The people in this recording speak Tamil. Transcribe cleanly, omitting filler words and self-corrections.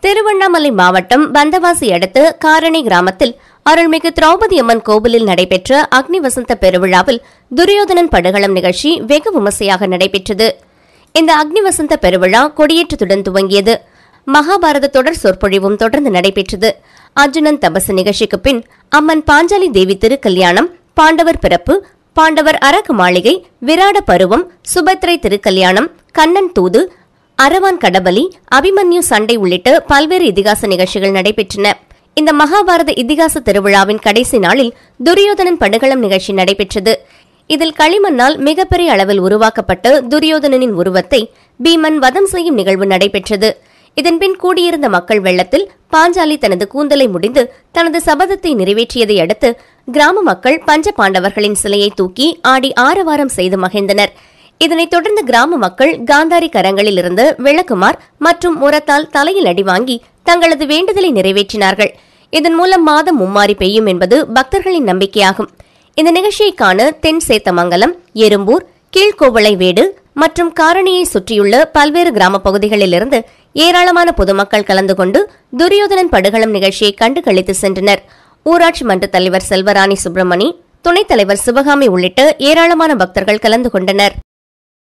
திருவண்ணாமலை மாவட்டம் பந்தவாசி அடுத்த காரணி கிராமத்தில் அருள்மிகு திரௌபதி அம்மன் கோவிலில் நடைபெற்ற அக்னி வசந்த பெருவிழாவில் துரியோதனன் படுகளம் நிகழ்ச்சி வெகு விமர்சையாக நடைபெற்றது. இந்த அக்னி வசந்த பெருவிழா கொடியேற்றத்துடன் துவங்கியது. மகாபாரத தொடர் சொற்பொழிவும் தொடர்ந்து நடைபெற்றது. அர்ஜுனன் தபசு நிகழ்ச்சிக்கு பின் அம்மன் பாஞ்சாலி தேவி திருக்கல்யாணம், பாண்டவர் பிறப்பு, பாண்டவர் அரக்கு மாளிகை, விராட பருவம், சுபத்ரை திருக்கல்யாணம், கண்ணன் தூது, அரவான் கடபலி, அபிமன்யு சண்டை உள்ளிட்ட பல்வேறு இதிகாச நிகழ்ச்சிகள் நடைபெற்றன. இந்த மகாபாரத இதிகாச திருவிழாவின் கடைசி நாளில் துரியோதனன் படுகளம் நிகழ்ச்சி நடைபெற்றது. இதில் களிமண்ணால் மிகப்பெரிய அளவில் உருவாக்கப்பட்ட துரியோதனனின் உருவத்தை பீமன் வதம் செய்யும் நிகழ்வு நடைபெற்றது. இதன்பின் கூடியிருந்த மக்கள் வெள்ளத்தில் பாஞ்சாலி தனது கூந்தலை முடிந்து தனது சபதத்தை நிறைவேற்றியதை அடுத்து கிராம மக்கள் பஞ்ச பாண்டவர்களின் சிலையை தூக்கி ஆடி ஆரவாரம் செய்து மகிழ்ந்தனர். இதனைத் தொடர்ந்து கிராம மக்கள் காந்தாரி கரங்களில் இருந்து விளக்குமார் மற்றும் முரத்தால் தலையில் அடி வாங்கி தங்களது வேண்டுதலை நிறைவேற்றினார்கள். இதன் மூலம் மாதம் மும்மாறி பெய்யும் என்பது பக்தர்களின் நம்பிக்கையாகும். இந்த நிகழ்ச்சியை காண தென் சேத்தமங்கலம், எறும்பூர், கீழ்கோவளைவேடு மற்றும் காரணியை சுற்றியுள்ள பல்வேறு கிராம பகுதிகளிலிருந்து ஏராளமான பொதுமக்கள் கலந்து கொண்டு துரியோதனன் படுகளம் நிகழ்ச்சியை கண்டு களித்து சென்றனர். ஊராட்சி மன்ற தலைவர் செல்வராணி சுப்பிரமணி, துணைத் தலைவர் சிவகாமி உள்ளிட்ட ஏராளமான பக்தர்கள் கலந்து கொண்டனர்.